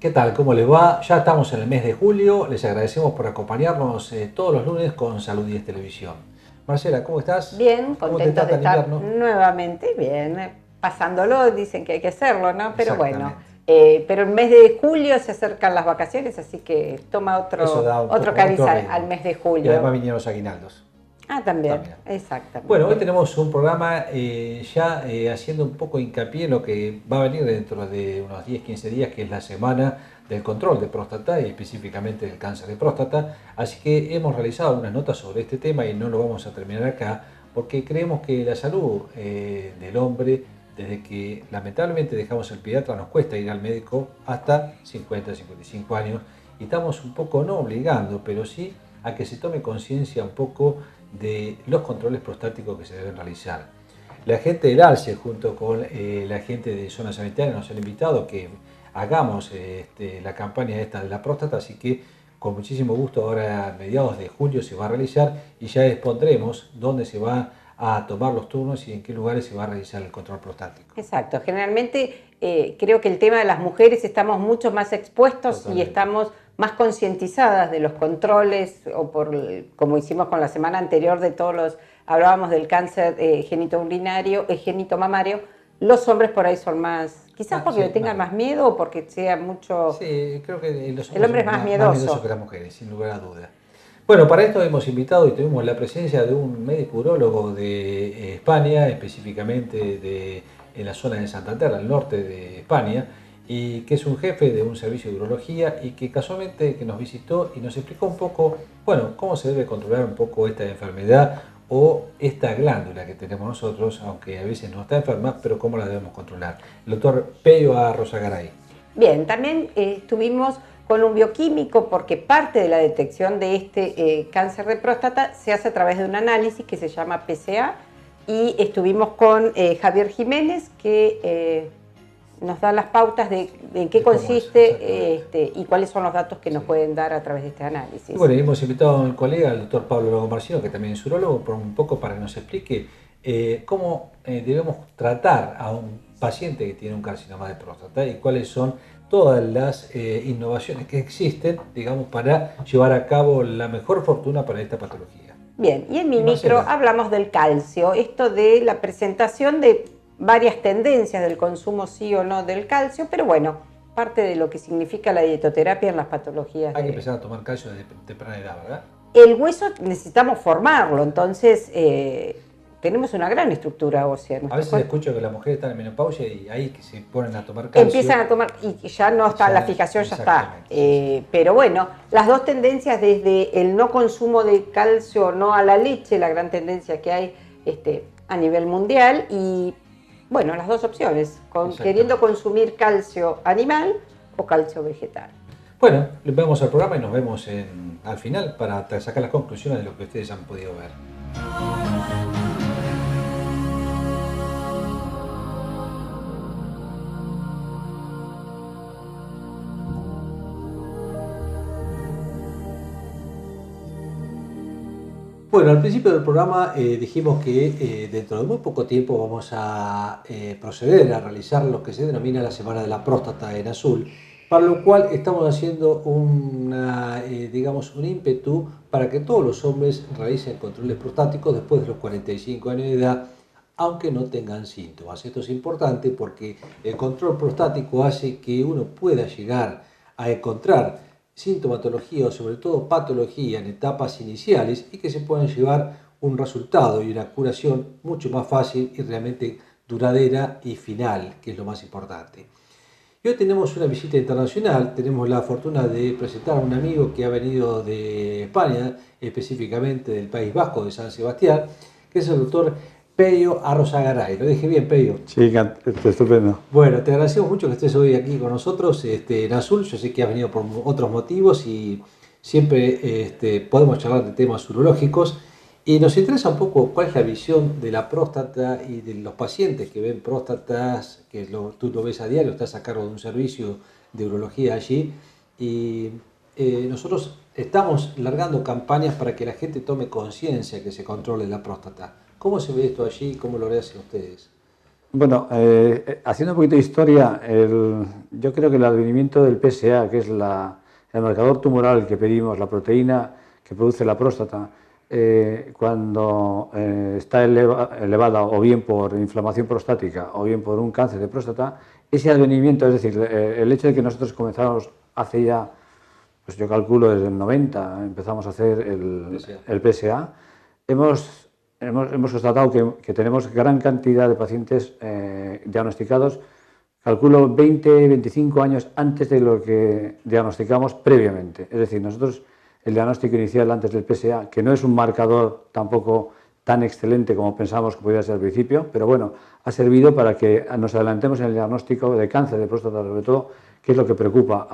¿Qué tal? ¿Cómo les va? Ya estamos en el mes de julio. Les agradecemos por acompañarnos todos los lunes con Salud 10 Televisión. Marcela, ¿cómo estás? Bien, ¿Cómo te contentos de trata el estar invierno? nuevamente, bien, pasándolo, dicen que hay que hacerlo, ¿no? Pero bueno, Exactamente. pero el mes de julio se acercan las vacaciones, así que toma Eso otro, da un otro poco, cariz otro al ritmo. mes de Y además julio. vinieron los aguinaldos También, también. Bueno, hoy exactamente. tenemos un programa ya haciendo un poco hincapié en lo que va a venir dentro de unos 10-15 días, que es la semana del control de próstata y específicamente del cáncer de próstata. Así que hemos realizado unas notas sobre este tema y no lo vamos a terminar acá porque creemos que la salud del hombre, desde que lamentablemente dejamos el pediatra, nos cuesta ir al médico hasta 50-55 años y estamos un poco no obligando, pero sí a que se tome conciencia un poco de los controles prostáticos que se deben realizar. La gente del ALCE junto con la gente de Zona Sanitaria nos han invitado a que hagamos la campaña esta de la próstata, así que con muchísimo gusto ahora a mediados de julio se va a realizar y ya expondremos dónde se va a tomar los turnos y en qué lugares se va a realizar el control prostático. Exacto, generalmente creo que el tema de las mujeres estamos mucho más expuestos y Totalmente. estamos más concientizadas de los controles, como hicimos con la semana anterior de todos los, hablábamos del cáncer genitourinario, genitomamario, los hombres por ahí son más, quizás porque Sí, le tengan más miedo o porque sea mucho, sí, creo que los el hombres hombre es somos más más miedosos que miedoso. las mujeres, sin lugar a dudas. Bueno, para esto hemos invitado y tuvimos la presencia de un médico urólogo de España, específicamente en la zona de Santander, al norte de España, y que es un jefe de un servicio de urología y que casualmente que nos visitó y nos explicó un poco, bueno, cómo se debe controlar un poco esta enfermedad o esta glándula que tenemos nosotros, aunque a veces no está enferma, pero cómo la debemos controlar. El doctor Pello Arrozagaray. Bien, también estuvimos con un bioquímico porque parte de la detección de este cáncer de próstata se hace a través de un análisis que se llama PSA y estuvimos con Javier Jiménez que nos da las pautas de en qué De cómo es, consiste exactamente. y cuáles son los datos que nos Sí. pueden dar a través de este Y análisis. bueno, hemos invitado a un colega, el doctor Pablo Lago Marcino, que también es urólogo, por un poco para que nos explique cómo debemos tratar a un paciente que tiene un carcinoma de próstata y cuáles son todas las innovaciones que existen, digamos, para llevar a cabo la mejor fortuna para esta patología. Bien, y en mi Y micro Marcela, hablamos del calcio, esto de la presentación de varias tendencias del consumo sí o no del calcio, pero bueno, parte de lo que significa la dietoterapia en las patologías hay que de... empezar a tomar calcio desde temprana edad, ¿verdad? El hueso necesitamos formarlo, entonces tenemos una gran estructura ósea en A nuestro veces cuerpo. escucho que las mujeres están en menopausia y ahí que se ponen a tomar calcio. Empiezan a tomar y ya no está, la fijación ya está. Exactamente, sí, sí. Pero bueno, las dos tendencias desde el no consumo de calcio, no a la leche, la gran tendencia que hay a nivel mundial y bueno, las dos opciones, queriendo consumir calcio animal o calcio vegetal. Bueno, vemos al programa y nos vemos al final para sacar las conclusiones de lo que ustedes han podido ver. Bueno, al principio del programa dijimos que dentro de muy poco tiempo vamos a proceder a realizar lo que se denomina la Semana de la Próstata en Azul, para lo cual estamos haciendo digamos, un ímpetu para que todos los hombres realicen controles prostáticos después de los 45 años de edad, aunque no tengan síntomas. Esto es importante porque el control prostático hace que uno pueda llegar a encontrar sintomatología o sobre todo patología en etapas iniciales y que se puedan llevar un resultado y una curación mucho más fácil y realmente duradera y final, que es lo más importante. Y hoy tenemos una visita internacional, tenemos la fortuna de presentar a un amigo que ha venido de España, específicamente del País Vasco, de San Sebastián, que es el doctor Pello Arrozagaray. ¿Lo dije bien, Pello? Sí, estupendo. Bueno, te agradecemos mucho que estés hoy aquí con nosotros en Azul. Yo sé que has venido por otros motivos y siempre podemos charlar de temas urológicos. Y nos interesa un poco cuál es la visión de la próstata y de los pacientes que ven próstatas, que tú lo ves a diario, estás a cargo de un servicio de urología allí. Y nosotros estamos largando campañas para que la gente tome conciencia que se controle la próstata. ¿Cómo se ve esto allí? ¿Cómo lo hacen ustedes? Bueno, haciendo un poquito de historia, yo creo que el advenimiento del PSA, que es el marcador tumoral que pedimos, la proteína que produce la próstata, cuando está elevada o bien por inflamación prostática o bien por un cáncer de próstata, ese advenimiento, es decir, el hecho de que nosotros comenzamos hace ya, pues yo calculo desde el 90, empezamos a hacer el PSA, hemos constatado que tenemos gran cantidad de pacientes diagnosticados, calculo 20, 25 años antes de lo que diagnosticamos previamente. Es decir, nosotros el diagnóstico inicial antes del PSA, que no es un marcador tampoco tan excelente como pensábamos que podía ser al principio, pero bueno, ha servido para que nos adelantemos en el diagnóstico de cáncer de próstata, sobre todo, que es lo que preocupa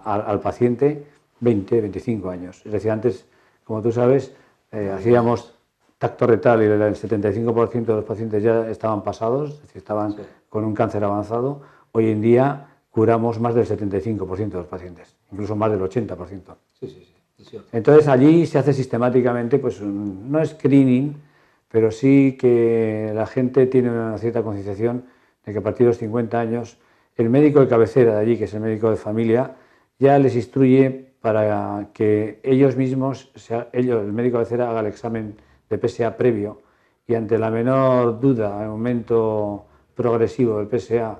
al paciente 20, 25 años. Es decir, antes, como tú sabes, hacíamos tacto retal y el 75% de los pacientes ya estaban pasados, es decir, estaban con un cáncer avanzado. Hoy en día curamos más del 75% de los pacientes, incluso más del 80%. Entonces allí se hace sistemáticamente, pues no screening, pero sí que la gente tiene una cierta concienciación de que a partir de los 50 años el médico de cabecera de allí, que es el médico de familia, ya les instruye para que ellos mismos, el médico de cabecera, haga el examen de PSA previo y ante la menor duda, aumento progresivo del PSA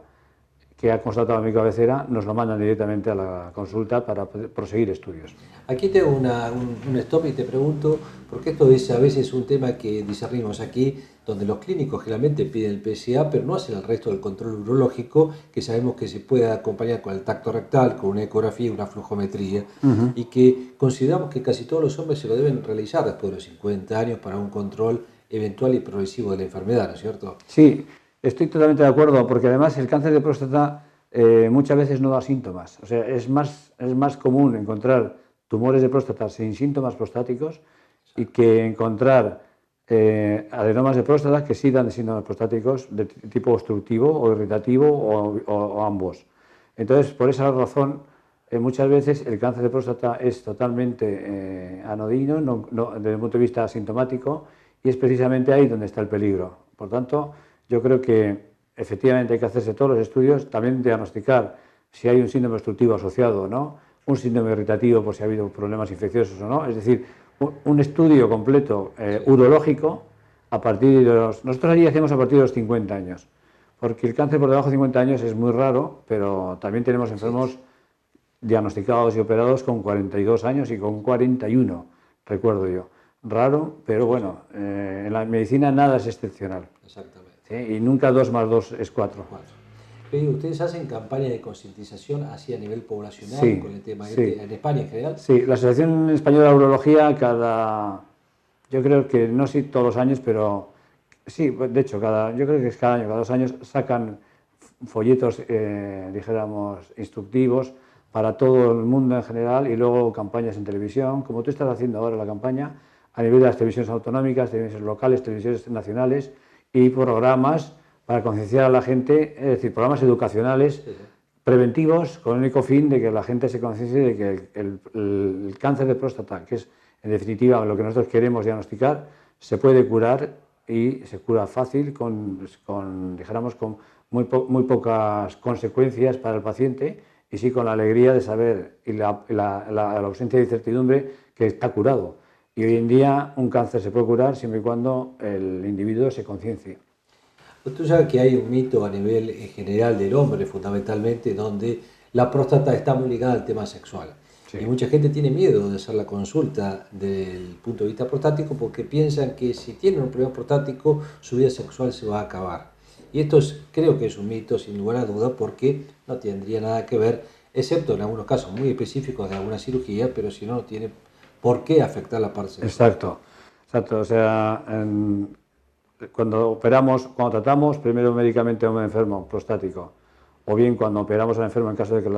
que ha constatado mi cabecera, nos lo mandan directamente a la consulta para proseguir estudios. Aquí tengo un stop y te pregunto, porque esto es a veces un tema que discernimos aquí, donde los clínicos generalmente piden el PSA, pero no hacen el resto del control urológico, que sabemos que se puede acompañar con el tacto rectal, con una ecografía y una flujometría, y que consideramos que casi todos los hombres se lo deben realizar después de los 50 años para un control eventual y progresivo de la enfermedad, ¿no es cierto? Sí, estoy totalmente de acuerdo, porque además el cáncer de próstata muchas veces no da síntomas. O sea, es más común encontrar tumores de próstata sin síntomas prostáticos y que encontrar adenomas de próstata que sí dan síntomas prostáticos de tipo obstructivo o irritativo o ambos. Entonces, por esa razón, muchas veces el cáncer de próstata es totalmente anodino, desde el punto de vista asintomático, y es precisamente ahí donde está el peligro. Por tanto, yo creo que efectivamente hay que hacerse todos los estudios, también diagnosticar si hay un síndrome obstructivo asociado o no, un síndrome irritativo por si ha habido problemas infecciosos o no, es decir, un estudio completo urológico a partir de nosotros allí hacemos a partir de los 50 años, porque el cáncer por debajo de 50 años es muy raro, pero también tenemos enfermos diagnosticados y operados con 42 años y con 41, recuerdo yo. Raro, pero bueno, en la medicina nada es excepcional. Exactamente. ¿Sí? Y nunca 2 más 2 es 4. ¿Ustedes hacen campaña de concientización así a nivel poblacional con el tema en España en general? Sí, la Asociación Española de Urología yo creo que no sé todos los años, pero sí, de hecho, yo creo que es cada año, cada 2 años sacan folletos, dijéramos, instructivos para todo el mundo en general y luego campañas en televisión, como tú estás haciendo ahora la campaña, a nivel de las televisiones autonómicas, televisiones locales, televisiones nacionales y programas para concienciar a la gente, es decir, programas educacionales preventivos con el único fin de que la gente se conciencie de que el cáncer de próstata, que es en definitiva lo que nosotros queremos diagnosticar, se puede curar y se cura fácil dijéramos, con muy pocas consecuencias para el paciente y sí con la alegría de saber y la ausencia de incertidumbre que está curado. Y hoy en día un cáncer se puede curar siempre y cuando el individuo se conciencie. Tú sabes que hay un mito a nivel general del hombre, fundamentalmente, donde la próstata está muy ligada al tema sexual. Sí. Y mucha gente tiene miedo de hacer la consulta del punto de vista prostático porque piensan que si tienen un problema prostático, su vida sexual se va a acabar. Y esto creo que es un mito, sin lugar a duda, porque no tendría nada que ver, excepto en algunos casos muy específicos de alguna cirugía, pero si no, no tiene por qué afectar la parte sexual. Exacto. O sea, cuando tratamos primero médicamente a un enfermo prostático, o bien cuando operamos al enfermo en caso de que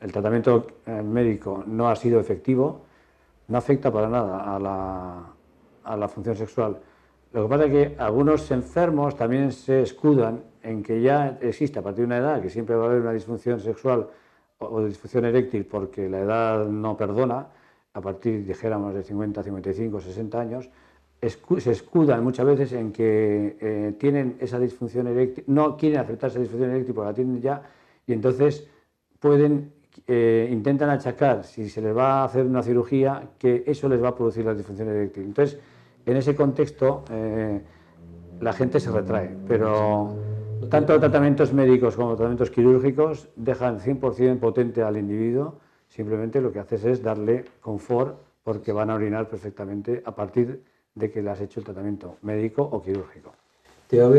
el tratamiento médico no ha sido efectivo, no afecta para nada a la función sexual. Lo que pasa es que algunos enfermos también se escudan en que ya existe a partir de una edad, que siempre va a haber una disfunción sexual o disfunción eréctil porque la edad no perdona, a partir, dijéramos, de 50, 55, 60 años, se escudan muchas veces en que tienen esa disfunción eréctil, no quieren aceptar esa disfunción eréctil porque la tienen ya, y entonces intentan achacar, si se les va a hacer una cirugía, que eso les va a producir la disfunción eréctil. Entonces, en ese contexto, la gente se retrae, pero tanto tratamientos médicos como tratamientos quirúrgicos dejan 100% potente al individuo. Simplemente lo que haces es darle confort porque van a orinar perfectamente a partir de que le has hecho el tratamiento médico o quirúrgico.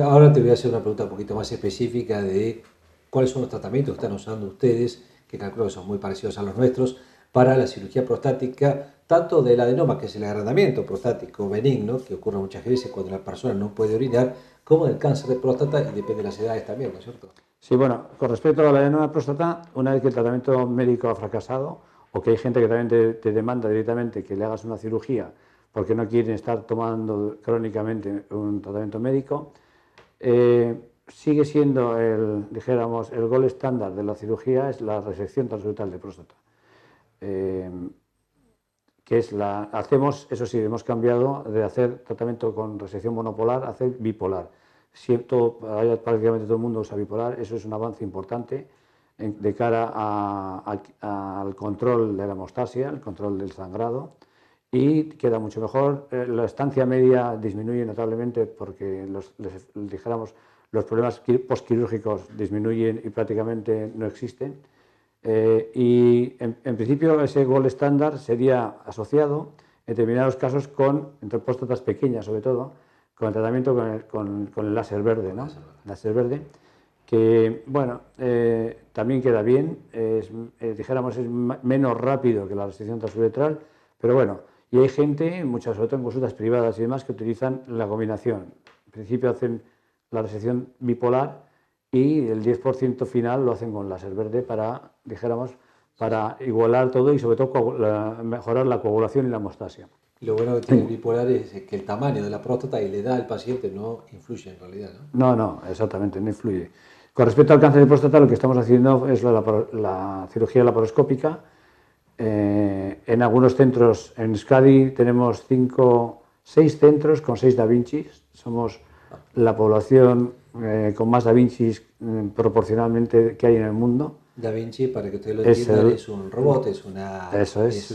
Ahora te voy a hacer una pregunta un poquito más específica de cuáles son los tratamientos que están usando ustedes, que calculo que son muy parecidos a los nuestros, para la cirugía prostática, tanto del adenoma, que es el agrandamiento prostático benigno, que ocurre muchas veces cuando la persona no puede orinar, como del cáncer de próstata, y depende de las edades también, ¿no es cierto? Sí, bueno, con respecto a la adenoma de próstata, una vez que el tratamiento médico ha fracasado, o que hay gente que también te demanda directamente que le hagas una cirugía porque no quieren estar tomando crónicamente un tratamiento médico, sigue siendo el gol estándar de la cirugía es la resección transrectal de próstata. Que es eso sí, hemos cambiado de hacer tratamiento con resección monopolar a hacer bipolar. Prácticamente todo el mundo usa bipolar, eso es un avance importante de cara al control de la hemostasia, el control del sangrado, y queda mucho mejor. La estancia media disminuye notablemente porque los problemas postquirúrgicos disminuyen y prácticamente no existen. Y en principio ese gol estándar sería asociado en determinados casos entre próstatas pequeñas sobre todo, con el tratamiento con el láser verde, ¿no? Láser verde, que bueno, también queda bien, es menos rápido que la resección transuretral, pero bueno, y hay gente, sobre todo en consultas privadas y demás, que utilizan la combinación. En principio hacen la resección bipolar y el 10% final lo hacen con láser verde para igualar todo y sobre todo mejorar la coagulación y la hemostasia. Y lo bueno que tiene el bipolar es que el tamaño de la próstata y la edad del paciente no influye en realidad, ¿no? No, exactamente, no influye. Con respecto al cáncer de próstata, lo que estamos haciendo es la cirugía laparoscópica. En algunos centros, en Euskadi tenemos 6 centros con 6 Da Vinci. Somos la población con más Da Vinci proporcionalmente que hay en el mundo. Da Vinci, para que ustedes lo entiendan, es un robot, es una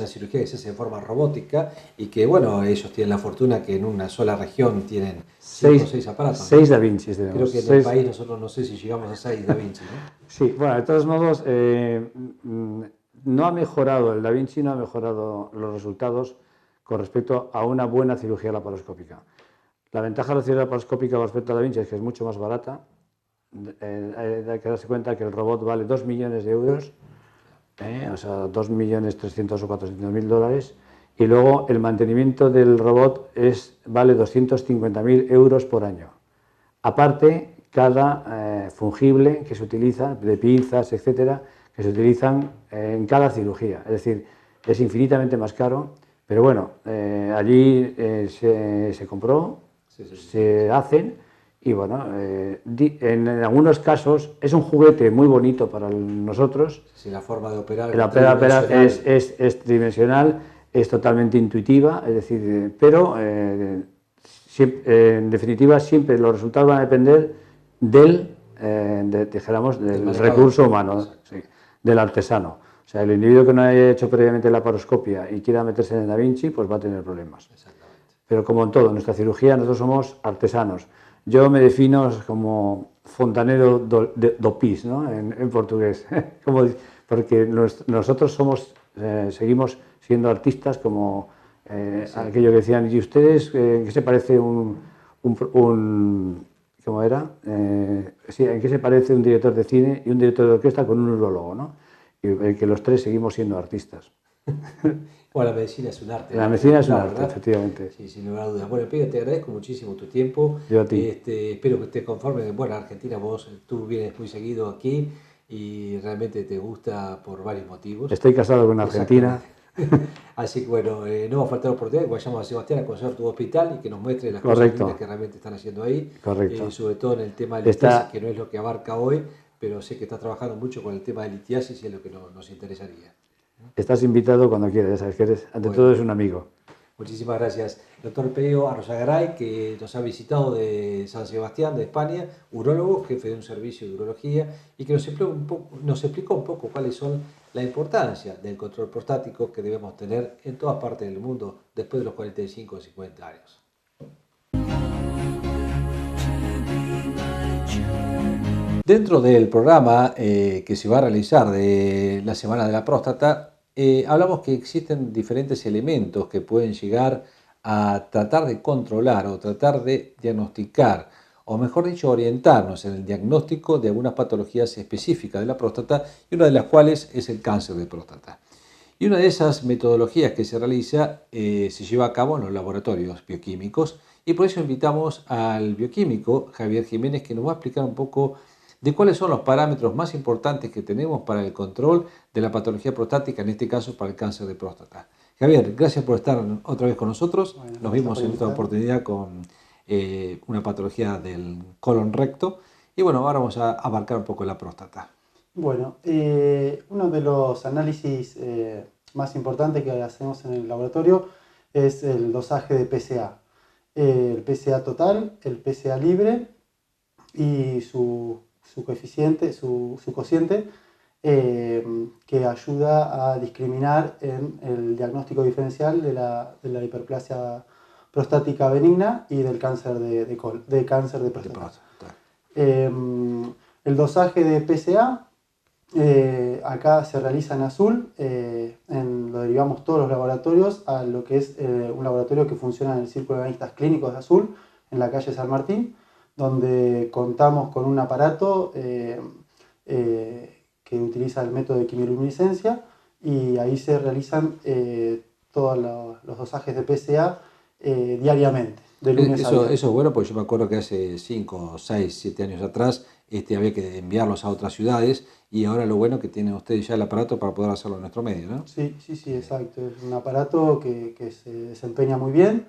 cirugía que se hace en forma robótica y que, bueno, ellos tienen la fortuna que en una sola región tienen 5 o 6 aparatos. 6 Da Vinci tenemos. Creo que en el país nosotros no sé si llegamos a 6 Da Vinci, ¿no? Sí, bueno, de todos modos, no ha mejorado, el Da Vinci no ha mejorado los resultados con respecto a una buena cirugía laparoscópica. La ventaja de la cirugía laparoscópica con respecto a Da Vinci es que es mucho más barata. Hay que darse cuenta que el robot vale 2 millones de euros, o sea, 2.300.000 o 400.000 dólares, y luego el mantenimiento del robot vale 250.000 euros por año. Aparte, cada fungible que se utiliza, de pinzas, etcétera, que se utilizan en cada cirugía. Es decir, es infinitamente más caro, pero bueno, allí se compró, se hacen. Y bueno, en algunos casos es un juguete muy bonito para nosotros. Sí, la forma de operar. La forma de operar es tridimensional, es totalmente intuitiva, es decir, pero en definitiva siempre los resultados van a depender del recurso humano, sí, del artesano. O sea, el individuo que no haya hecho previamente la laparoscopia y quiera meterse en el Da Vinci, pues va a tener problemas. Exactamente. Pero como en todo, en nuestra cirugía nosotros somos artesanos. Yo me defino como fontanero do pis, ¿no? en portugués, porque nosotros seguimos siendo artistas como sí. Aquello que decían, ¿y ustedes en qué se parece ¿cómo era? Sí, ¿en qué se parece un director de cine y un director de orquesta con un urologo, ¿no? Y que los tres seguimos siendo artistas. Bueno, la medicina es un arte. La medicina es un arte, efectivamente. Sí, sin lugar a dudas. Bueno, Pedro, te agradezco muchísimo tu tiempo. Yo a ti. Espero que estés conforme. Bueno, Argentina, tú vienes muy seguido aquí y realmente te gusta por varios motivos. Estoy casado con Argentina. Así que bueno, no va a faltar oportunidad que vayamos a Sebastián a conocer tu hospital y que nos muestre las cosas lindas que realmente están haciendo ahí. Correcto. Sobre todo en el tema de litiasis, que no es lo que abarca hoy, pero sé que estás trabajando mucho con el tema de litiasis y es lo que nos interesaría. Estás invitado cuando quieras, ya sabes que ante todo es un amigo. Muchísimas gracias. Doctor Pello Arrozagaray, que nos ha visitado de San Sebastián, de España, urólogo, jefe de un servicio de urología, y que nos explicó un poco cuáles son la importancia del control prostático que debemos tener en todas partes del mundo después de los 45 o 50 años. Dentro del programa que se va a realizar de la Semana de la Próstata, hablamos que existen diferentes elementos que pueden llegar a tratar de controlar o tratar de diagnosticar, o mejor dicho, orientarnos en el diagnóstico de algunas patologías específicas de la próstata, y una de las cuales es el cáncer de próstata. Y una de esas metodologías que se realiza se lleva a cabo en los laboratorios bioquímicos, y por eso invitamos al bioquímico Javier Jiménez, que nos va a explicar un poco de cuáles son los parámetros más importantes que tenemos para el control de la patología prostática, en este caso para el cáncer de próstata. Javier, gracias por estar otra vez con nosotros. Bueno, nos vimos en esta oportunidad con una patología del colon recto, y bueno, ahora vamos a abarcar un poco la próstata. Bueno, uno de los análisis más importantes que hacemos en el laboratorio es el dosaje de PSA. El PSA total, el PSA libre y su coeficiente, su cociente, que ayuda a discriminar en el diagnóstico diferencial de la hiperplasia prostática benigna y del cáncer de cáncer de próstata. El dosaje de PSA acá se realiza en azul, lo derivamos todos los laboratorios a lo que es un laboratorio que funciona en el Círculo de Analistas Clínicos de Azul, en la calle San Martín, donde contamos con un aparato que utiliza el método de quimioluminiscencia, y ahí se realizan todos los dosajes de PSA diariamente, de lunes a viernes. Eso es bueno, porque yo me acuerdo que hace 5, 6, 7 años atrás había que enviarlos a otras ciudades, y ahora lo bueno que tienen ustedes ya el aparato para poder hacerlo en nuestro medio, ¿no? Sí, exacto. Es un aparato que se desempeña muy bien,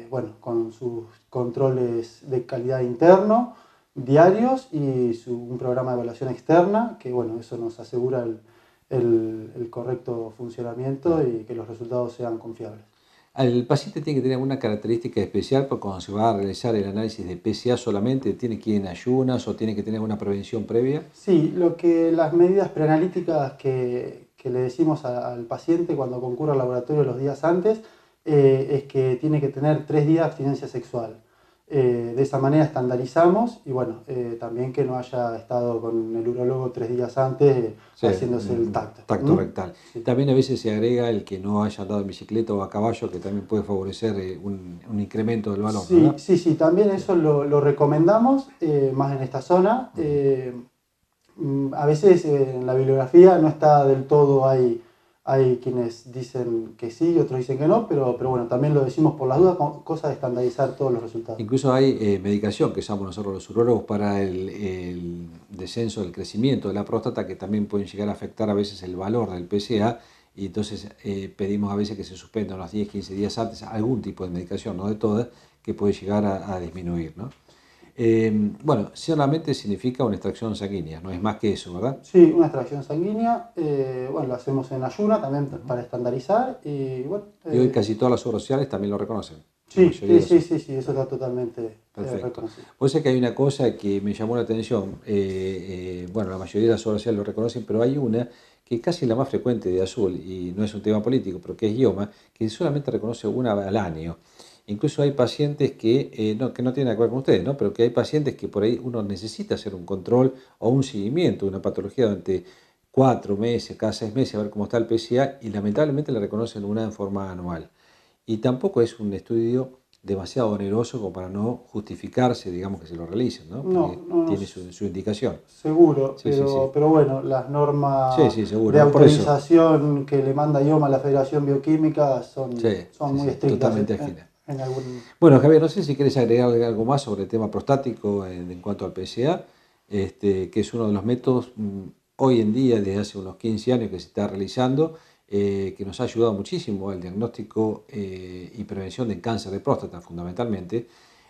bueno, con sus controles de calidad interno, diarios, y un programa de evaluación externa, que bueno, eso nos asegura el correcto funcionamiento y que los resultados sean confiables. ¿El paciente tiene que tener alguna característica especial porque cuando se va a realizar el análisis de PSA solamente? ¿Tiene que ir en ayunas o tiene que tener alguna prevención previa? Sí, las medidas preanalíticas que le decimos al paciente cuando concurre al laboratorio los días antes es que tiene que tener 3 días de abstinencia sexual. De esa manera estandarizamos, y bueno, también que no haya estado con el urólogo 3 días antes haciéndose el tacto. Tacto rectal. Sí. También a veces se agrega el que no haya andado en bicicleta o a caballo, que también puede favorecer un incremento del valor, Sí, ¿verdad? sí, también eso lo recomendamos, más en esta zona. A veces en la bibliografía no está del todo, hay quienes dicen que sí, otros dicen que no, pero bueno, también lo decimos por las dudas, cosa de estandarizar todos los resultados. Incluso hay medicación que usamos nosotros los urólogos para el descenso del crecimiento de la próstata, que también pueden llegar a afectar a veces el valor del PSA, y entonces pedimos a veces que se suspendan unos 10, 15 días antes algún tipo de medicación, no de todas, que puede llegar a disminuir, ¿no? Bueno, solamente significa una extracción sanguínea, no es más que eso, ¿verdad? Sí, una extracción sanguínea, bueno, lo hacemos en ayuna también para estandarizar, y bueno... Y hoy casi todas las obras sociales también lo reconocen. Sí, eso está totalmente reconocido. Puede ser que hay una cosa que me llamó la atención, bueno, la mayoría de las obras sociales lo reconocen, pero hay una que es casi la más frecuente de Azul, y no es un tema político, pero que es IOMA, que solamente reconoce una al año. Incluso hay pacientes que no tienen nada que ver con ustedes, ¿no? Pero que hay pacientes que por ahí uno necesita hacer un control o un seguimiento de una patología durante 4 meses, cada 6 meses, a ver cómo está el PSA, y lamentablemente le reconocen una en forma anual. Y tampoco es un estudio demasiado oneroso como para no justificarse, digamos, que se lo realicen, ¿no? Porque tiene su indicación. Seguro, pero bueno, las normas de autorización que le manda IOMA a la Federación Bioquímica son muy estrictas. Totalmente ajenas. Bueno, Javier, no sé si quieres agregar algo más sobre el tema prostático en cuanto al PSA, que es uno de los métodos hoy en día, desde hace unos 15 años que se está realizando, que nos ha ayudado muchísimo al diagnóstico y prevención del cáncer de próstata, fundamentalmente.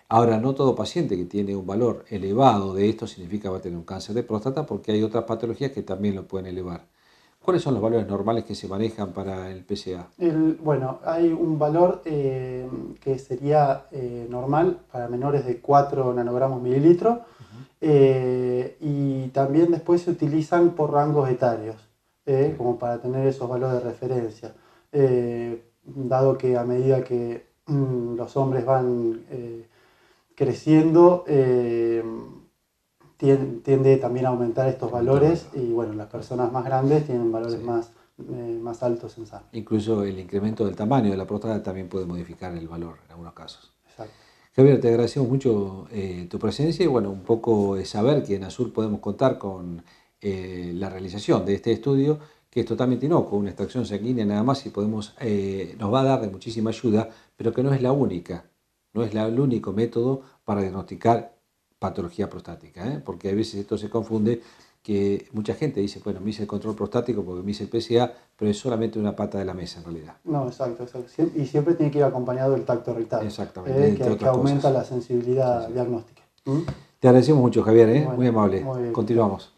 Ahora, no todo paciente que tiene un valor elevado de esto significa que va a tener un cáncer de próstata, porque hay otras patologías que también lo pueden elevar. ¿Cuáles son los valores normales que se manejan para el PSA? Bueno, hay un valor que sería normal para menores de 4 nanogramos mililitro, y también después se utilizan por rangos etarios, como para tener esos valores de referencia, dado que a medida que los hombres van creciendo, tiende también a aumentar estos valores, y bueno, las personas más grandes tienen valores más altos en sangre. Incluso el incremento del tamaño de la próstata también puede modificar el valor en algunos casos. Exacto. Javier, te agradecemos mucho tu presencia y bueno, un poco saber que en Azul podemos contar con la realización de este estudio, que es totalmente inocuo, una extracción sanguínea nada más, y nos va a dar de muchísima ayuda, pero que no es la única, no es el único método para diagnosticar patología prostática, porque a veces esto se confunde, que mucha gente dice, bueno, me hice el control prostático porque me hice el PSA, pero es solamente una pata de la mesa en realidad. No, exacto. Y siempre tiene que ir acompañado del tacto rectal. Exactamente, que aumenta la sensibilidad diagnóstica. Te agradecemos mucho, Javier, Bueno, muy amable. muy bien. Continuamos.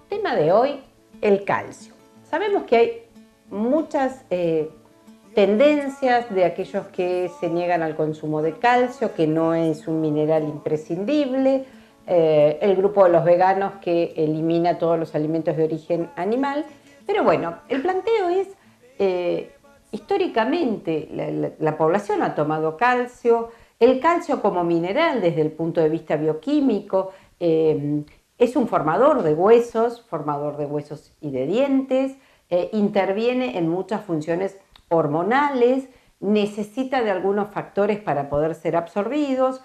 Tema de hoy, el calcio. Sabemos que hay muchas tendencias de aquellos que se niegan al consumo de calcio, que no es un mineral imprescindible, el grupo de los veganos que elimina todos los alimentos de origen animal, pero bueno, el planteo es, históricamente la población ha tomado calcio, el calcio como mineral desde el punto de vista bioquímico, es un formador de huesos y de dientes, interviene en muchas funciones hormonales, necesita de algunos factores para poder ser absorbidos,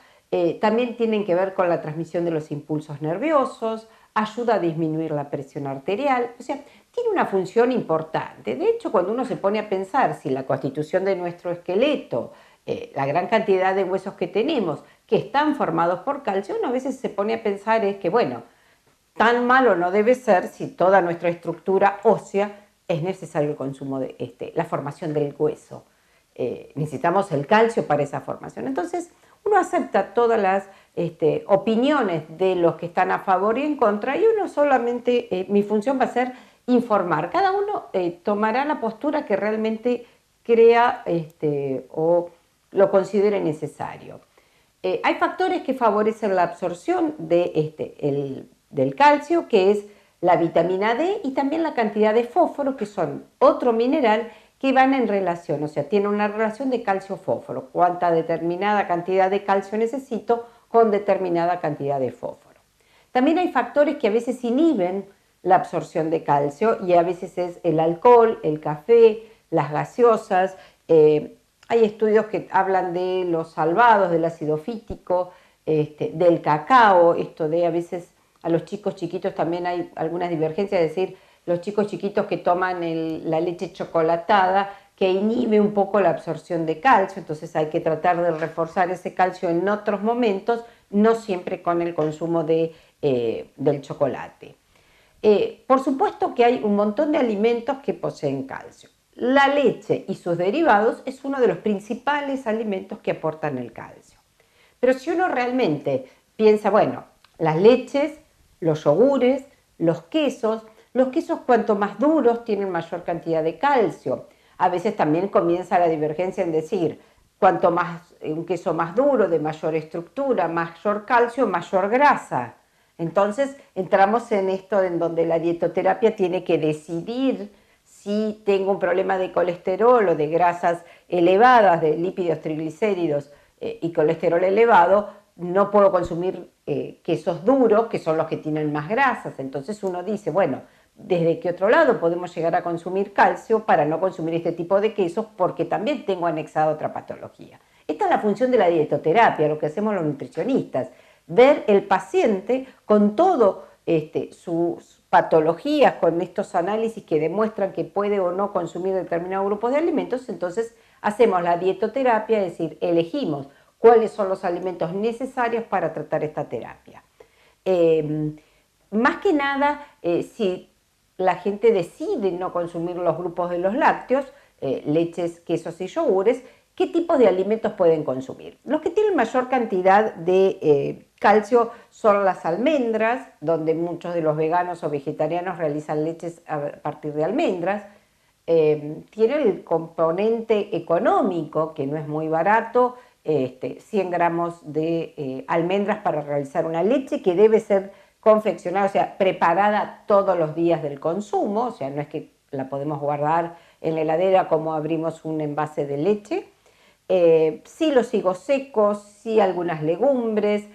también tienen que ver con la transmisión de los impulsos nerviosos, ayuda a disminuir la presión arterial, o sea, tiene una función importante. De hecho, cuando uno se pone a pensar si la constitución de nuestro esqueleto, la gran cantidad de huesos que tenemos, que están formados por calcio, uno a veces se pone a pensar es que, bueno, tan malo no debe ser si toda nuestra estructura ósea es necesario el consumo de la formación del hueso. Necesitamos el calcio para esa formación. Entonces, uno acepta todas las opiniones de los que están a favor y en contra, y uno solamente, mi función va a ser informar. Cada uno tomará la postura que realmente crea o lo considere necesario. Hay factores que favorecen la absorción del calcio, que es la vitamina D y también la cantidad de fósforo, que son otro mineral que van en relación, o sea, tiene una relación de calcio-fósforo, cuánta determinada cantidad de calcio necesito con determinada cantidad de fósforo. También hay factores que a veces inhiben la absorción de calcio y a veces es el alcohol, el café, las gaseosas. Hay estudios que hablan de los salvados, del ácido fítico, del cacao, esto de a veces a los chicos chiquitos también hay algunas divergencias, es decir, los chicos chiquitos que toman la leche chocolatada, que inhibe un poco la absorción de calcio, entonces hay que tratar de reforzar ese calcio en otros momentos, no siempre con el consumo del chocolate. Por supuesto que hay un montón de alimentos que poseen calcio. La leche y sus derivados es uno de los principales alimentos que aportan el calcio. Pero si uno realmente piensa, bueno, las leches, los yogures, los quesos cuanto más duros tienen mayor cantidad de calcio. A veces también comienza la divergencia en decir, cuanto más un queso más duro, de mayor estructura, mayor calcio, mayor grasa. Entonces entramos en esto en donde la dietoterapia tiene que decidir si tengo un problema de colesterol o de grasas elevadas, de lípidos, triglicéridos y colesterol elevado, no puedo consumir quesos duros, que son los que tienen más grasas. Entonces uno dice, bueno, ¿desde qué otro lado podemos llegar a consumir calcio para no consumir este tipo de quesos? Porque también tengo anexada otra patología. Esta es la función de la dietoterapia, lo que hacemos los nutricionistas, ver el paciente con todo sus patologías, con estos análisis que demuestran que puede o no consumir determinados grupos de alimentos. Entonces hacemos la dietoterapia, es decir, elegimos cuáles son los alimentos necesarios para tratar esta terapia. Más que nada, si la gente decide no consumir los grupos de los lácteos, leches, quesos y yogures, ¿Qué tipos de alimentos pueden consumir? Los que tienen mayor cantidad de calcio son las almendras, donde muchos de los veganos o vegetarianos realizan leches a partir de almendras. Tiene el componente económico, que no es muy barato, 100 gramos de almendras para realizar una leche que debe ser confeccionada, o sea, preparada todos los días del consumo, o sea, no es que la podemos guardar en la heladera como abrimos un envase de leche. Sí los higos secos, sí algunas legumbres.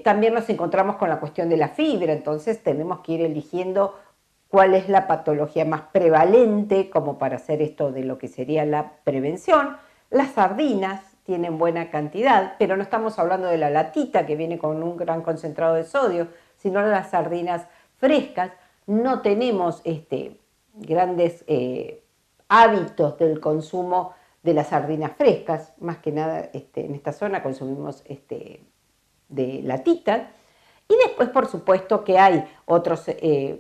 También nos encontramos con la cuestión de la fibra, entonces tenemos que ir eligiendo cuál es la patología más prevalente como para hacer esto de lo que sería la prevención. Las sardinas tienen buena cantidad, pero no estamos hablando de la latita que viene con un gran concentrado de sodio, sino de las sardinas frescas. No tenemos grandes hábitos del consumo de las sardinas frescas, más que nada en esta zona consumimos de latita. Y después, por supuesto, que hay otros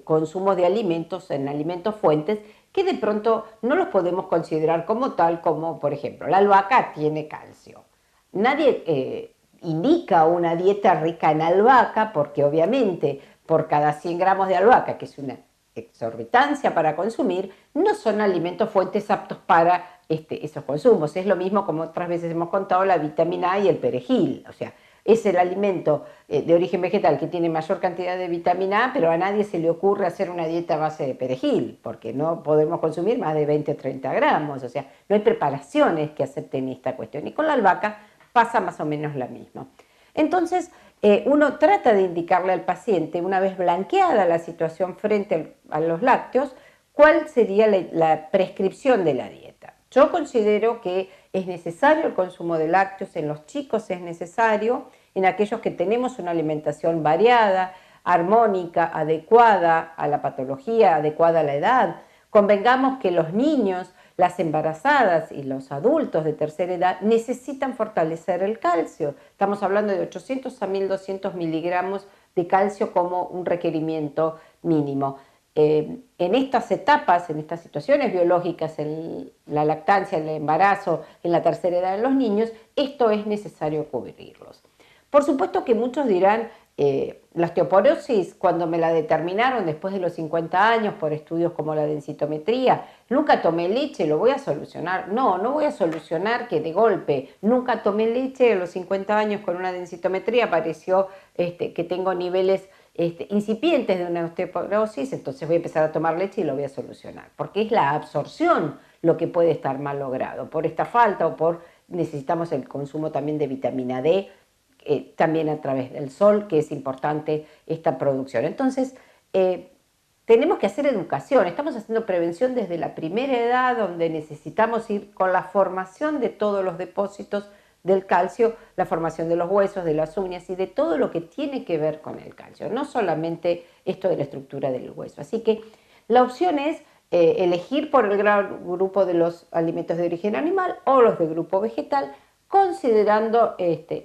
consumos de alimentos en alimentos fuentes que de pronto no los podemos considerar como tal, como por ejemplo, la albahaca tiene calcio. Nadie indica una dieta rica en albahaca porque obviamente por cada 100 gramos de albahaca, que es una exorbitancia para consumir, no son alimentos fuentes aptos para esos consumos. Es lo mismo, como otras veces hemos contado, la vitamina A y el perejil. O sea, es el alimento de origen vegetal que tiene mayor cantidad de vitamina A, pero a nadie se le ocurre hacer una dieta a base de perejil, porque no podemos consumir más de 20 o 30 gramos. O sea, no hay preparaciones que acepten esta cuestión. Y con la albahaca pasa más o menos lo mismo. Entonces, uno trata de indicarle al paciente, una vez blanqueada la situación frente a los lácteos, cuál sería la prescripción de la dieta. Yo considero que es necesario el consumo de lácteos, en los chicos es necesario, en aquellos que tenemos una alimentación variada, armónica, adecuada a la patología, adecuada a la edad. Convengamos que los niños, las embarazadas y los adultos de tercera edad necesitan fortalecer el calcio. Estamos hablando de 800 a 1200 miligramos de calcio como un requerimiento mínimo. En estas etapas, en estas situaciones biológicas, en la lactancia, en el embarazo, en la tercera edad de los niños, esto es necesario cubrirlos. Por supuesto que muchos dirán, la osteoporosis, cuando me la determinaron después de los 50 años por estudios como la densitometría, nunca tomé leche, ¿lo voy a solucionar? No, no voy a solucionar que de golpe nunca tomé leche, a los 50 años con una densitometría apareció que tengo niveles incipientes de una osteoporosis, entonces voy a empezar a tomar leche y lo voy a solucionar, porque es la absorción lo que puede estar mal logrado, por esta falta o por necesitamos el consumo también de vitamina D, también a través del sol, que es importante esta producción. Entonces, tenemos que hacer educación, estamos haciendo prevención desde la primera edad, donde necesitamos ir con la formación de todos los depósitos del calcio, la formación de los huesos, de las uñas y de todo lo que tiene que ver con el calcio, no solamente esto de la estructura del hueso. Así que la opción es elegir por el gran grupo de los alimentos de origen animal o los de grupo vegetal, considerando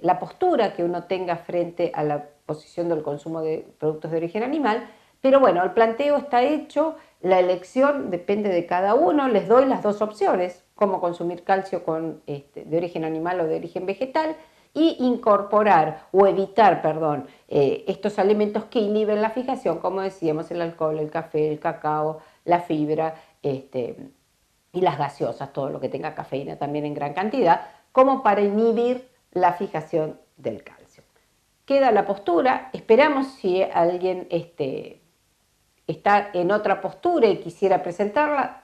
la postura que uno tenga frente a la posición del consumo de productos de origen animal. Pero bueno, el planteo está hecho, la elección depende de cada uno, les doy las dos opciones, cómo consumir calcio de origen animal o de origen vegetal, y incorporar o evitar, estos alimentos que inhiben la fijación, como decíamos, el alcohol, el café, el cacao, la fibra y las gaseosas, todo lo que tenga cafeína también en gran cantidad, como para inhibir la fijación del calcio. Queda la postura, esperamos si alguien está en otra postura y quisiera presentarla,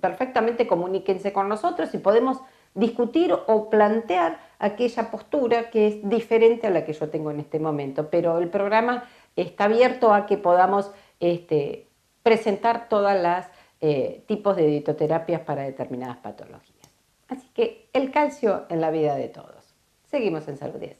perfectamente comuníquense con nosotros y podemos discutir o plantear aquella postura que es diferente a la que yo tengo en este momento. Pero el programa está abierto a que podamos presentar todas las tipos de dietoterapias para determinadas patologías. Así que el calcio en la vida de todos. Seguimos en Salud 10.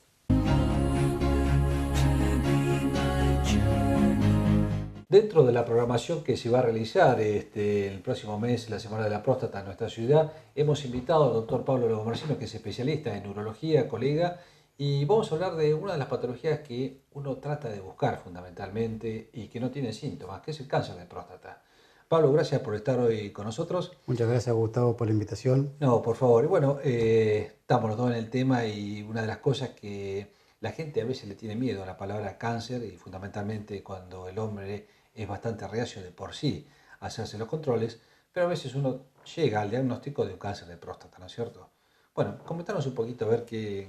Dentro de la programación que se va a realizar el próximo mes, la Semana de la Próstata en nuestra ciudad, hemos invitado al doctor Pablo Logomarcino, que es especialista en urología, colega, y vamos a hablar de una de las patologías que uno trata de buscar fundamentalmente y que no tiene síntomas, que es el cáncer de próstata. Pablo, gracias por estar hoy con nosotros. Muchas gracias, Gustavo, por la invitación. No, por favor. Y bueno, estamos los dos en el tema y una de las cosas que la gente a veces le tiene miedo a la palabra cáncer y fundamentalmente cuando el hombre es bastante reacio de por sí a hacerse los controles, pero a veces uno llega al diagnóstico de un cáncer de próstata, ¿no es cierto? Bueno, comentanos un poquito a ver qué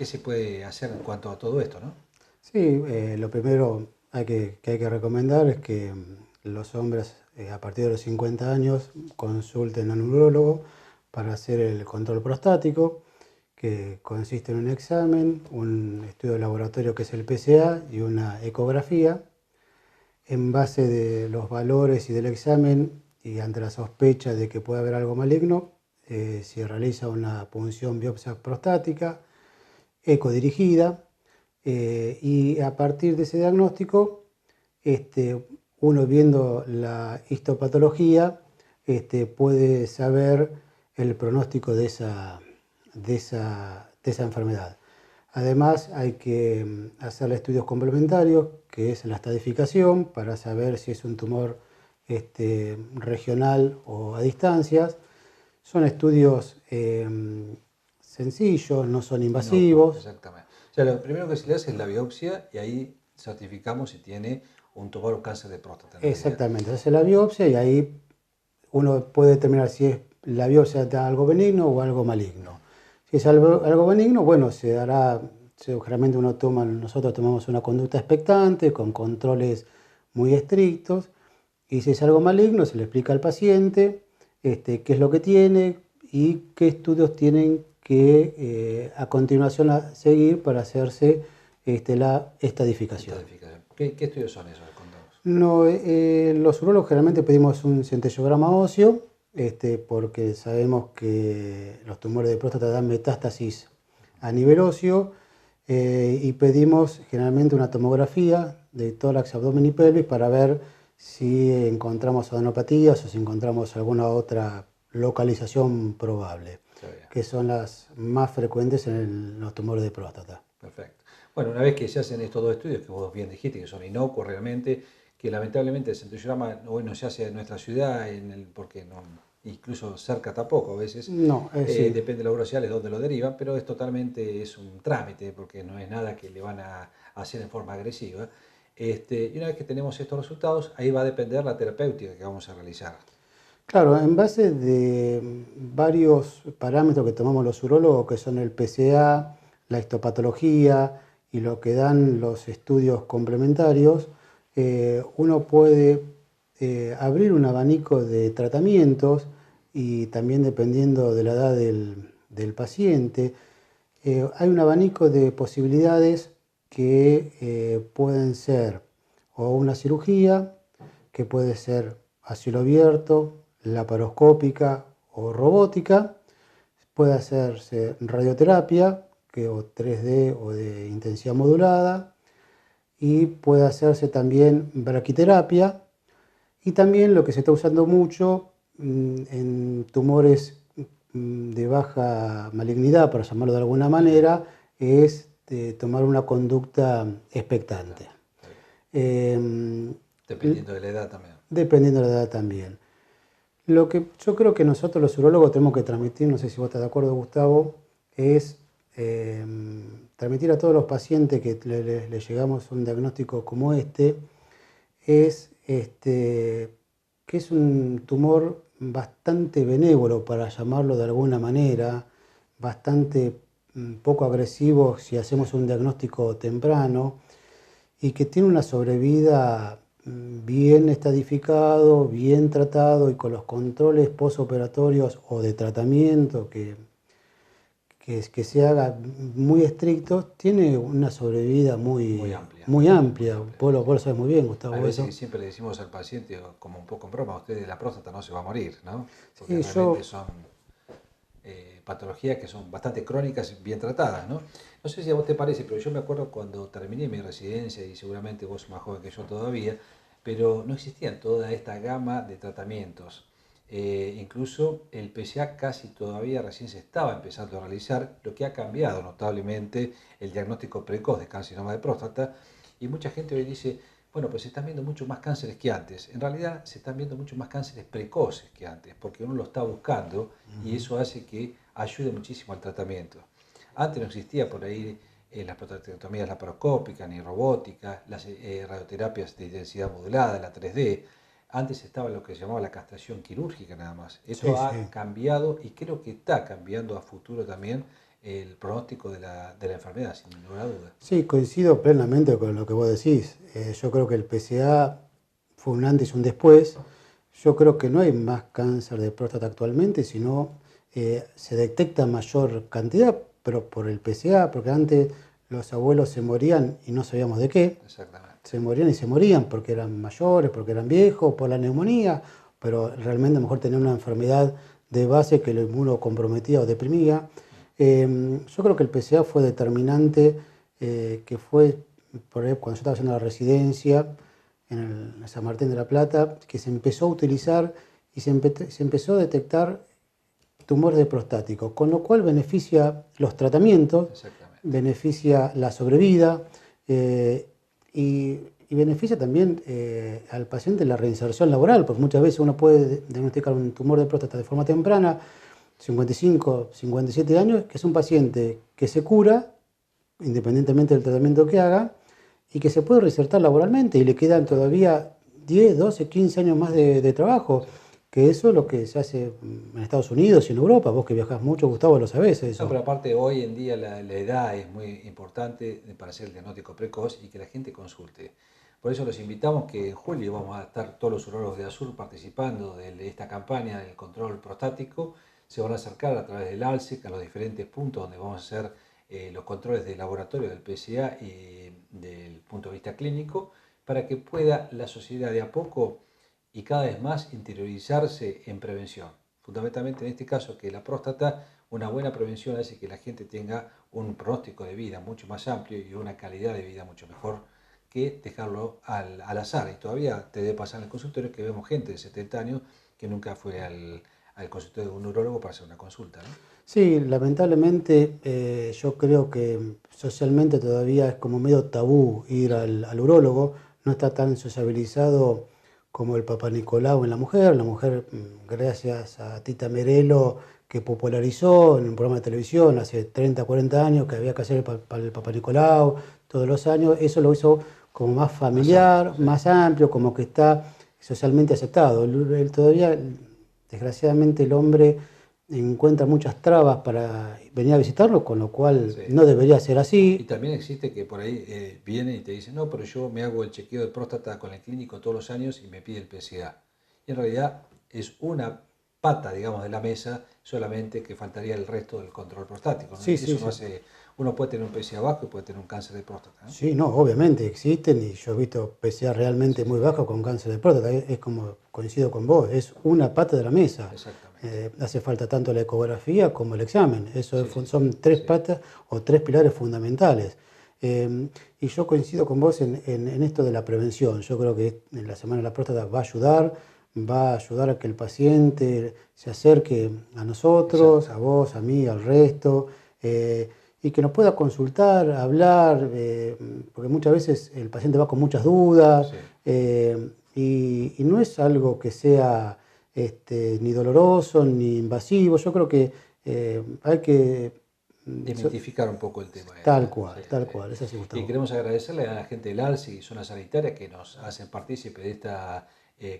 se puede hacer en cuanto a todo esto, ¿no? Sí, lo primero que hay que recomendar es que los hombres a partir de los 50 años consulten a un urólogo para hacer el control prostático, que consiste en un examen, un estudio de laboratorio que es el PSA y una ecografía. En base de los valores y del examen y ante la sospecha de que puede haber algo maligno, se realiza una punción biopsia prostática ecodirigida y a partir de ese diagnóstico, uno viendo la histopatología puede saber el pronóstico de esa enfermedad. Además, hay que hacer estudios complementarios, que es la estadificación, para saber si es un tumor regional o a distancias. Son estudios sencillos, no son invasivos. No, exactamente. O sea, lo primero que se le hace es la biopsia y ahí certificamos si tiene un tumor o cáncer de próstata. Exactamente, se hace la biopsia y ahí uno puede determinar si es la biopsia de algo benigno o algo maligno. Si es algo benigno, bueno, generalmente nosotros tomamos una conducta expectante con controles muy estrictos, y si es algo maligno se le explica al paciente qué es lo que tiene y qué estudios tienen que a continuación seguir para hacerse la estadificación. ¿Qué estudios son esos? Contanos. No, los urólogos generalmente pedimos un centellograma óseo, porque sabemos que los tumores de próstata dan metástasis a nivel óseo, y pedimos generalmente una tomografía de tórax, abdomen y pelvis para ver si encontramos adenopatías o si encontramos alguna otra localización probable, que son las más frecuentes en los tumores de próstata. Perfecto. Bueno, una vez que se hacen estos dos estudios, que vos bien dijiste que son inocuos realmente, que lamentablemente el centellograma hoy no se hace en nuestra ciudad, porque no, incluso cerca tampoco a veces, no, sí. depende de la obra social de dónde lo derivan, pero es un trámite, porque no es nada que le van a hacer en forma agresiva. Y una vez que tenemos estos resultados, ahí va a depender la terapéutica que vamos a realizar. Claro, en base de varios parámetros que tomamos los urólogos, que son el PSA, la histopatología y lo que dan los estudios complementarios, uno puede abrir un abanico de tratamientos y también dependiendo de la edad del paciente, hay un abanico de posibilidades que pueden ser o una cirugía, que puede ser a cielo abierto, laparoscópica o robótica, puede hacerse radioterapia, o 3D o de intensidad modulada, y puede hacerse también braquiterapia, y también lo que se está usando mucho en tumores de baja malignidad, para llamarlo de alguna manera, es tomar una conducta expectante. Dependiendo de la edad también. Dependiendo de la edad también. Lo que yo creo que nosotros los urólogos tenemos que transmitir, no sé si vos estás de acuerdo, Gustavo, es transmitir a todos los pacientes que le llegamos un diagnóstico como es que es un tumor bastante benévolo, para llamarlo de alguna manera, bastante poco agresivo si hacemos un diagnóstico temprano, y que tiene una sobrevida bien estadificado, bien tratado y con los controles postoperatorios o de tratamiento que se haga muy estrictos, tiene una sobrevida muy amplia. Muy amplia. Vos lo sabés muy bien, Gustavo. A veces que siempre le decimos al paciente, como un poco en broma, usted de la próstata no se va a morir, ¿no? Porque sí, realmente son patologías que son bastante crónicas y bien tratadas, ¿no? No sé si a vos te parece, pero yo me acuerdo cuando terminé mi residencia, y seguramente vos sos más joven que yo todavía, pero no existía toda esta gama de tratamientos. Incluso el PSA casi todavía recién se estaba empezando a realizar, lo que ha cambiado notablemente el diagnóstico precoz de carcinoma de próstata, y mucha gente hoy dice, Bueno, pues se están viendo mucho más cánceres que antes. En realidad se están viendo mucho más cánceres precoces que antes, porque uno lo está buscando y eso hace que ayude muchísimo al tratamiento. Antes no existía por ahí las prostatectomías laparoscópicas ni robóticas, las radioterapias de intensidad modulada, la 3D. Antes estaba lo que se llamaba la castración quirúrgica nada más. Eso ha cambiado y creo que está cambiando a futuro también el pronóstico de la enfermedad, sin ninguna duda. Sí, coincido plenamente con lo que vos decís. Yo creo que el PSA fue un antes y un después. Yo creo que no hay más cáncer de próstata actualmente, sino se detecta mayor cantidad, pero por el PSA, porque antes los abuelos se morían y no sabíamos de qué. Exactamente. Se morían y se morían porque eran mayores, porque eran viejos, por la neumonía, pero realmente a lo mejor tenían una enfermedad de base que lo inmunocomprometía o deprimía. Yo creo que el PSA fue determinante, que fue por ahí, cuando yo estaba haciendo la residencia en San Martín de la Plata, que se empezó a utilizar y se empezó a detectar tumores de prostático, con lo cual beneficia los tratamientos, beneficia la sobrevida y beneficia también al paciente la reinserción laboral, porque muchas veces uno puede diagnosticar un tumor de próstata de forma temprana, 55, 57 años, que es un paciente que se cura, independientemente del tratamiento que haga, y que se puede reinsertar laboralmente y le quedan todavía 10, 12, 15 años más de trabajo, que eso es lo que se hace en Estados Unidos y en Europa. Vos que viajás mucho, Gustavo, lo sabés eso. No, pero aparte hoy en día la edad es muy importante para hacer el diagnóstico precoz y que la gente consulte. Por eso los invitamos que en julio vamos a estar todos los urólogos de Azul participando de esta campaña del control prostático. Se van a acercar a través del ALSEC a los diferentes puntos donde vamos a hacer los controles de laboratorio del PSA y del punto de vista clínico, para que pueda la sociedad de a poco y cada vez más interiorizarse en prevención. Fundamentalmente en este caso que la próstata, una buena prevención hace que la gente tenga un pronóstico de vida mucho más amplio y una calidad de vida mucho mejor que dejarlo al azar. Y todavía te debe pasar en el consultorio que vemos gente de 70 años que nunca fue al consultorio de un urólogo para hacer una consulta, ¿no? Sí, lamentablemente yo creo que socialmente todavía es como medio tabú ir al urólogo, no está tan sociabilizado como el Papa Nicolau en la mujer. La mujer, gracias a Tita Merelo, que popularizó en un programa de televisión hace 30, 40 años que había que hacer el Papa Nicolau todos los años, eso lo hizo como más familiar, más amplio, como que está socialmente aceptado. Todavía, desgraciadamente, el hombre encuentra muchas trabas para venir a visitarlo, con lo cual no debería ser así. Y también existe que por ahí viene y te dice, no, pero yo me hago el chequeo de próstata con el clínico todos los años y me pide el PSA. Y en realidad es una pata, digamos, de la mesa, solamente que faltaría el resto del control prostático, ¿no? Eso no hace, uno puede tener un PSA bajo y puede tener un cáncer de próstata, ¿no? Sí, no, obviamente existen y yo he visto PSA realmente muy bajos con cáncer de próstata. Es como, coincido con vos, es una pata de la mesa. Exactamente. Hace falta tanto la ecografía como el examen. Eso son tres patas o tres pilares fundamentales. Y yo coincido con vos en esto de la prevención. Yo creo que en la Semana de la Próstata va a ayudar a que el paciente se acerque a nosotros, a vos, a mí, al resto, y que nos pueda consultar, hablar, porque muchas veces el paciente va con muchas dudas, y no es algo que sea ni doloroso ni invasivo. Yo creo que hay que desmitificar un poco el tema. Tal cual, es así, Gustavo. Y queremos agradecerle a la gente del ALSE y Zona Sanitaria que nos hacen partícipe de esta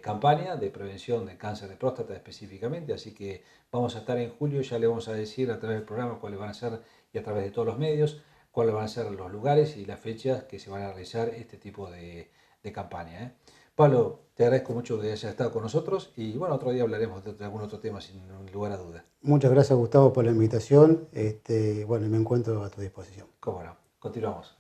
campaña de prevención de cáncer de próstata específicamente, así que vamos a estar en julio, ya le vamos a decir a través del programa cuáles van a ser y a través de todos los medios, cuáles van a ser los lugares y las fechas que se van a realizar este tipo de campaña. Pablo, te agradezco mucho que hayas estado con nosotros y bueno, otro día hablaremos de algún otro tema sin lugar a dudas. Muchas gracias, Gustavo, por la invitación. Bueno, me encuentro a tu disposición. Cómo no, continuamos.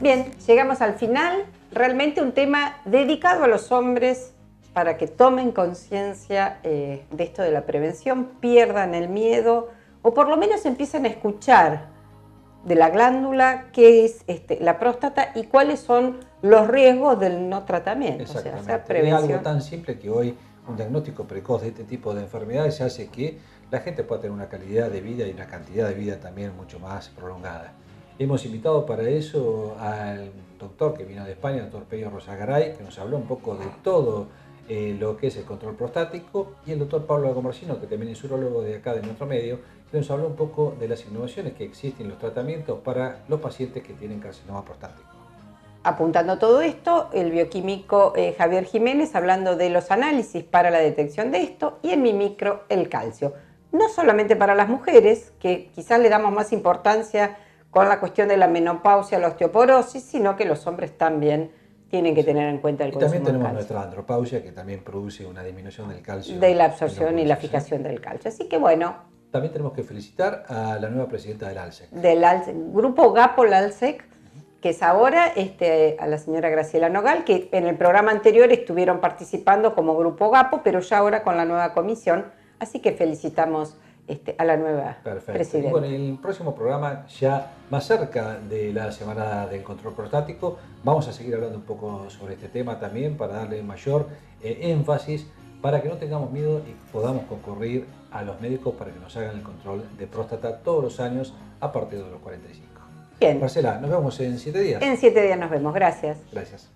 Bien, llegamos al final. Realmente un tema dedicado a los hombres para que tomen conciencia de esto de la prevención, pierdan el miedo o por lo menos empiecen a escuchar de la glándula, qué es la próstata y cuáles son los riesgos del no tratamiento. Exactamente. O sea, prevención. Es algo tan simple que hoy un diagnóstico precoz de este tipo de enfermedades hace que la gente pueda tener una calidad de vida y una cantidad de vida también mucho más prolongada. Hemos invitado para eso al doctor que vino de España, el doctor Pello Rosagaray, que nos habló un poco de todo lo que es el control prostático, y el doctor Pablo Gomarcino, que también es urólogo de acá de nuestro medio, que nos habló un poco de las innovaciones que existen en los tratamientos para los pacientes que tienen carcinoma prostático. Apuntando todo esto, el bioquímico Javier Jiménez hablando de los análisis para la detección de esto, y en mi micro el calcio. No solamente para las mujeres, que quizás le damos más importancia con la cuestión de la menopausia, la osteoporosis, sino que los hombres también tienen que tener en cuenta el consumo de calcio. Y también tenemos nuestra andropausia, que también produce una disminución del calcio. De la absorción y la fijación del calcio. Así que bueno. También tenemos que felicitar a la nueva presidenta del ALSEC. Del Grupo GAPO ALSEC, que es ahora a la señora Graciela Nogal, que en el programa anterior estuvieron participando como Grupo GAPO, pero ya ahora con la nueva comisión. Así que felicitamos a la nueva presidenta. Y bueno, en el próximo programa, ya más cerca de la Semana del Control Prostático, vamos a seguir hablando un poco sobre este tema también para darle mayor énfasis, para que no tengamos miedo y podamos concurrir a los médicos para que nos hagan el control de próstata todos los años a partir de los 45. Bien. Marcela, nos vemos en 7 días. En 7 días nos vemos. Gracias. Gracias.